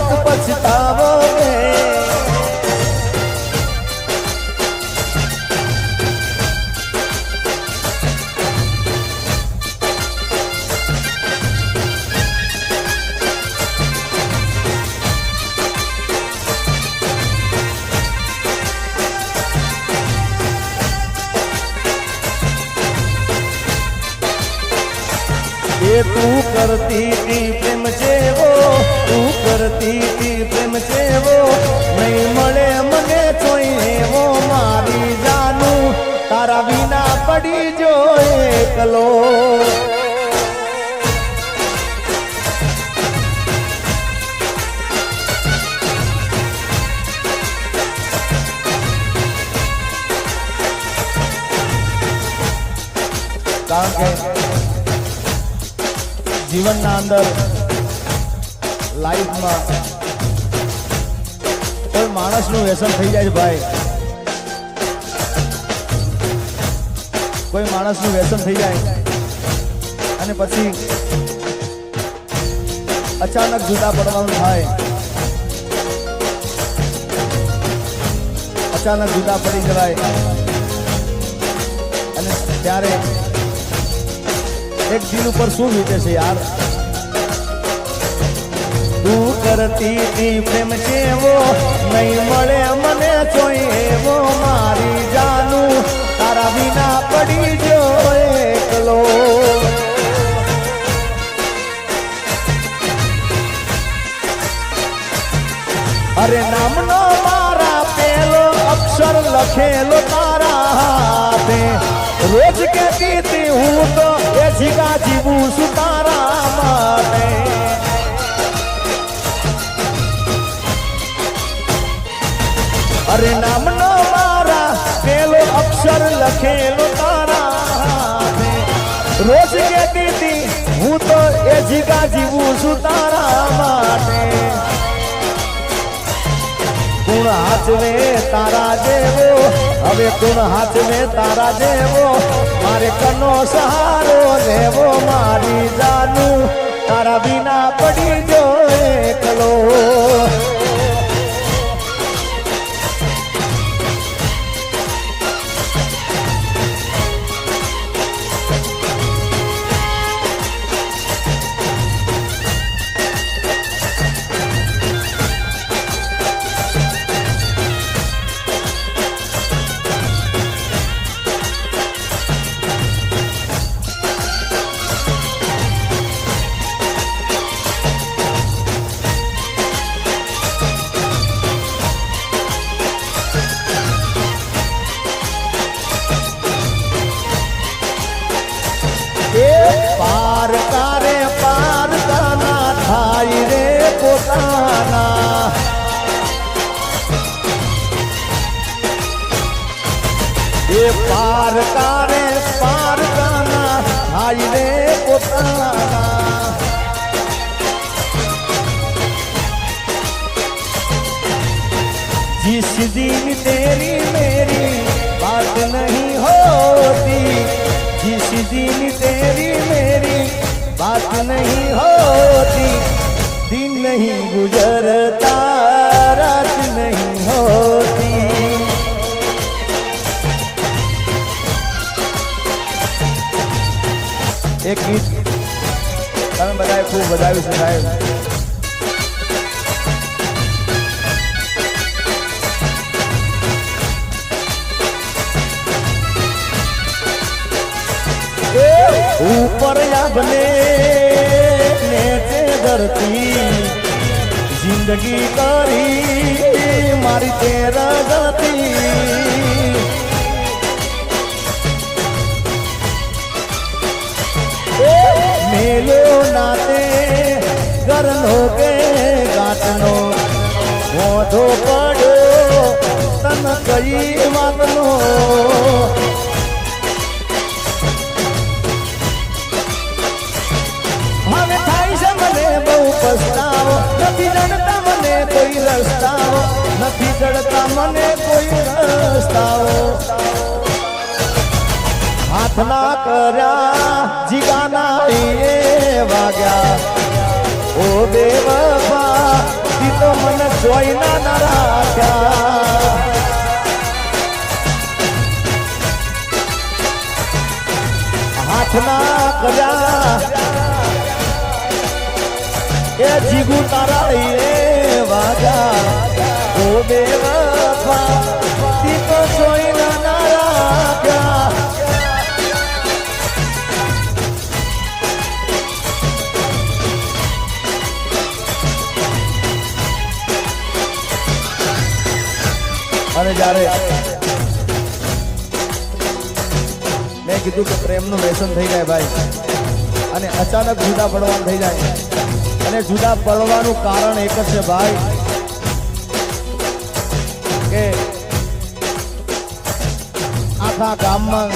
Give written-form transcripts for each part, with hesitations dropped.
वक्त पछतावोगे। ये तू करती थी प्रेम जेवो, तू करती थी प्रेम जेवो, नहीं मळे मने कोई एवो मारी जानू, तारा बिना पड़ी जो एकलो। जीवन ना अंदर लाइफ में कोई मानस नु व्यसन थई जाए भाई, कोई मानस नु व्यसन थई जाए अने पछी अचानक जुदा पड़वानुं थाय, अचानक जुदा पड़ी जवाय अने त्यारे एक दिन ऊपर शू वीते छे यार। तू करती थी प्रेम जेवो, नहीं मळे मने कोई एवो मारी जानू, तारा बिना पड़ी जो एकलो। अरे नामनो मारा पेलो अक्षर लखेलो तारा हाथे, रोज कहती थी हूँ तो ये जीगा जीवू सुतारा मारे। अरे नाम नो मारा पेलो अक्षर लखेलो तारा हाथे, रोज कहती थी हूँ तो ये जीगा जीवू सुतारा मारे। कुण हाथ में तारा जेवो, हवे कुण हाथ में तारा जेवो, मारे कनो सहारो लेवो मारी जानू, तारा बिना पड़ी जो एकलो। पार कारे पार काना थाई रे पोताना, ये पार कारे पार काना थाई रे पोताना। जिस दिन तेरी मेरी बात नहीं होती, जिस दिन तेरी मेरी बात नहीं होती, दिन नहीं गुजरता रात नहीं होती। एक गीत તમે બધાએ ખૂબ બધાવ્યું છે સાહેબ। ऊपर या बने नीचे धरती, जिंदगी करी मारी तेरा गति। मेलो नाते गरन हो गए गाटनो, मोधो पड़ो तन कई वातनो। पछतावो નથી જડતા મને કોઈ રસ્તાઓ, નથી જડતા મને કોઈ રસ્તાઓ। હાથ ના કર્યા જીગાના એ વાગ્યા, ओ बेवफा તો મને જોઈના ના રાખ્યા હાથના કર્યા એ જીગુ તારા એ વાજા ઓ બેવફા તી તો જોઈના ના રાખ્યા અને જ્યારે મેં કીધું કે પ્રેમનું વ્યસન થઈ જાય ભાઈ અને અચાનક જુદા પડવાનું થઈ જાય અને જુદા પડવાનું કારણ એક જ છે ભાઈ કે આખા ગામમાં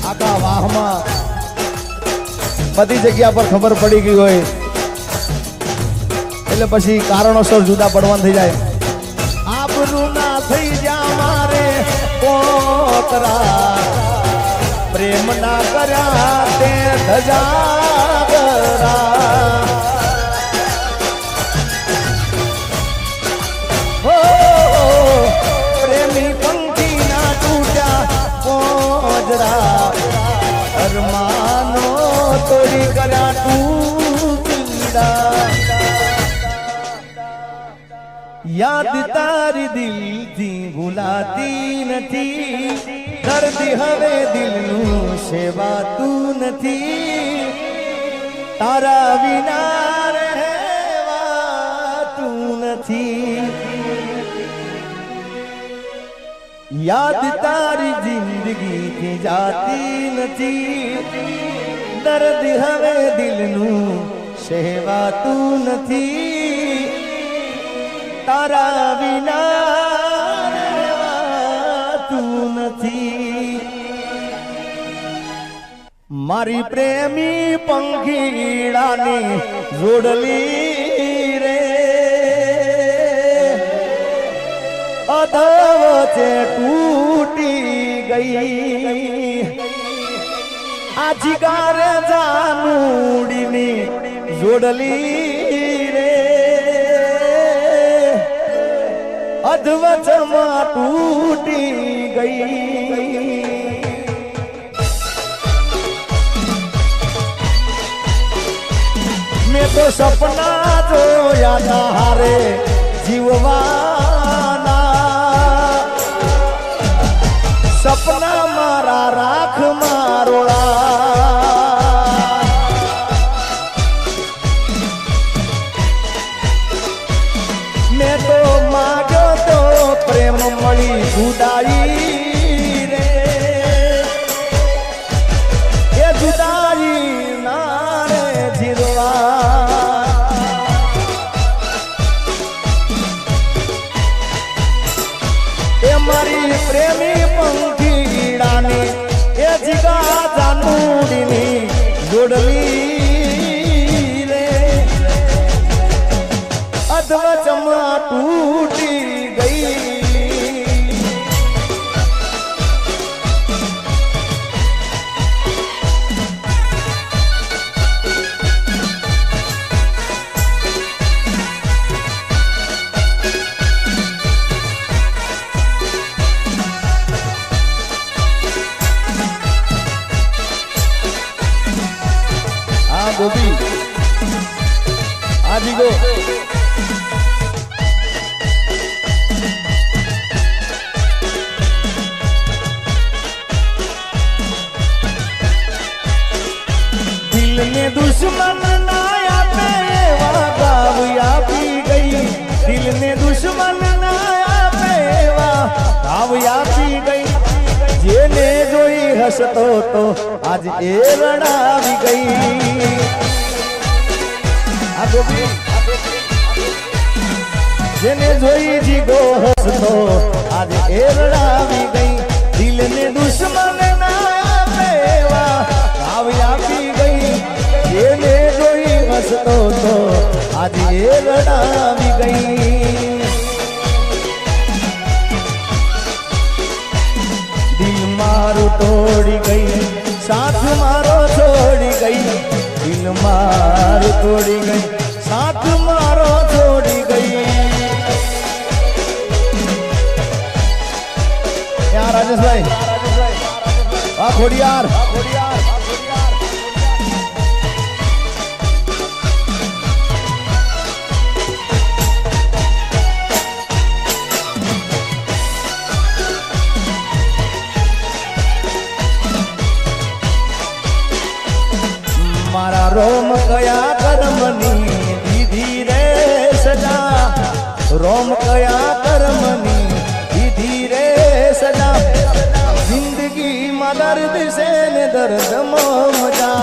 આખા વાહમાં બધી જગ્યા પર ખબર પડી ગઈ હોય એટલે પછી કારણોસર જુદા પડવાનું થઈ જાય આબરૂ ના થઈ જા મારે પોતરા પ્રેમ ના કર્યા તે ધજાગરા હો પ્રેમી પંખી ના તૂટ્યા પોજરા અરમાનો તોડી કર્યા તૂટડા યાદ તારી દિલથી ભૂલાતી નથી દર્દ હવે દિલનું સેવાતું નથી તારા વિના રહેવાતું નથી યાદ તારી જિંદગીથી જાતી નથી દર્દ હવે દિલનું સેવાતું નથી તારા વિના રહેવાતું નથી મારી પ્રેમી પંખીડાની જોડલી રે અધવચે તૂટી ગઈ આ જીગારે જાનુડીની જોડલી રે અધવચમાં તૂટી ગઈ મેં તો સપના જોયા તા હારે જીવવાના સપના મારા રાખ મારોળા મેં તો માગ્યો તો પ્રેમ મળી જુદાઈ રે એ જુદાઈ ના રે જીરવા એ મારી પ્રેમી પંખીડાની એ જીગા જાનુડીની જોડલી રે અધવચમાં તૂટી ગઈ આ ગોપી આ જીગો દિલને દુશ્મન ના આપે એવા ગાવ આપી ગઈ દિલને દુશ્મન ના આપે એવા ગાવ આપી ગઈ જેને જોઈ હસતો તો આજ એ રડાવી ગઈ આ ગોપી જેને જોઈ જીગો હસતો આજ એ રડાવી ગઈ દિલને દુશ્મન ના આપે એવા ગાવ આપી ગઈ જેને જોઈ હસતો તો આજ એ રડાવી ગઈ દિલ મારું તોડી ગઈ સાથ મારો છોડી ગઈ દિલ મારું તોડી ગઈ સાથ મારો છોડી ગઈ ખોડિયાર મારા રોમ કયા કર્મની દીધી રે સજા રોમ કયા કર્મની દીધી રે સજા જિંદગીમાં દર્દ છે ને દર્દમાં મજા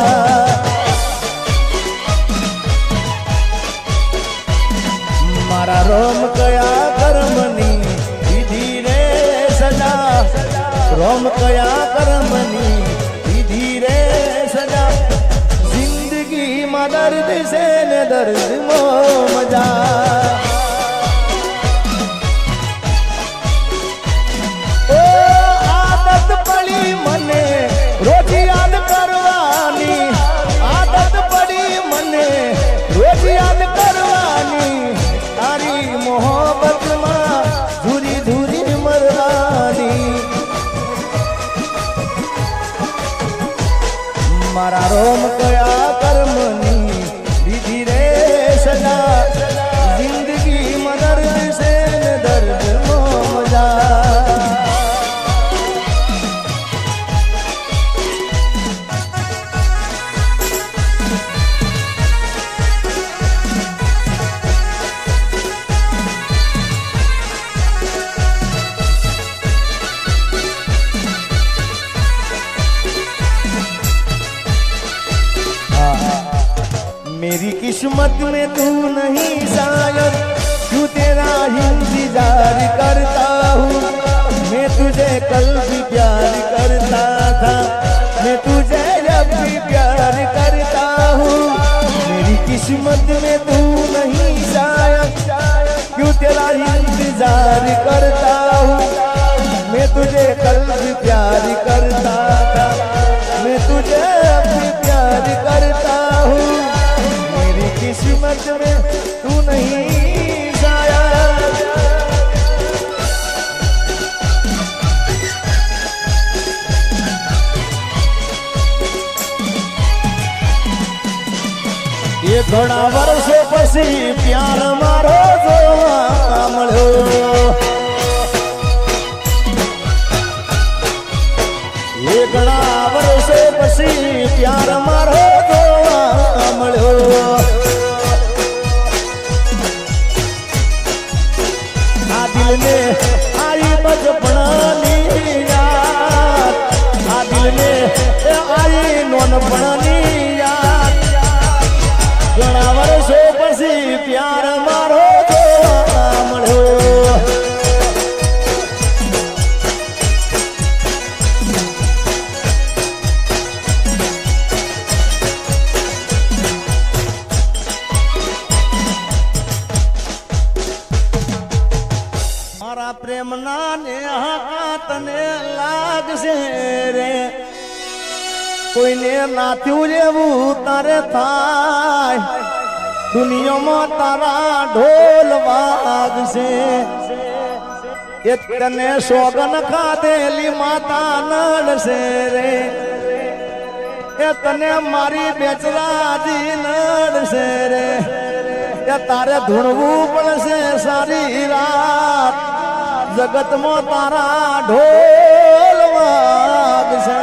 મારા રોમ કયા કર્મની દીધી રે સજા રોમ કયા કર્મની દીધી રે સજા દર્દ છે ને દર્દ મજા ઓ આદત પડી મને રોજ યાદ કરવાની આદત પડી મને રોજ યાદ કરવાની તારી મોહબ્બતમાં ધૂરી ધૂરી મરવાની મારા રોમ કયા કર્મની દીધી રે સજા જિંદગીમાં દર્દ છે ને દર્દમાં મજા मेरी किस्मत में तू नहीं शायद क्यों तेरा इंतजार करता हूँ मैं तुझे कल भी प्यार करता था मैं तुझे अब भी प्यार करता हूँ मेरी किस्मत में तू नहीं शायद क्यों तेरा इंतजार करता हूँ मैं तुझे कल भी प्यार करता था मैं तुझे अब भी प्यार करता हूँ किस्मत में तू नहीं शायद ये घણા વર્ષો પછી પ્યાર મારો જોવા મળ્યો ये ઘણા વર્ષો પછી પ્યાર મારો જોવા મળ્યો दिल में आई बचपनी याद आ दिल में आई नोनपणी याद घણા વર્ષો પછી પ્યાર મારો જોવા મળ્યો પ્રેમના નેહા તને લાગશે રે કોઈને નાથ્યું જેવું તારે થાય દુનિયામાં તારા ઢોલ વાગશે એ તને સોગન ખાધેલી માતા નડશે રે એ તને મારી બેચરાજી નડશે રે એ તારે ધૂણવું પડશે સારી રાત जगत में तारा ढोल वागશે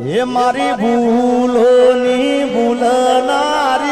ये मारी भूलोनी भूलनार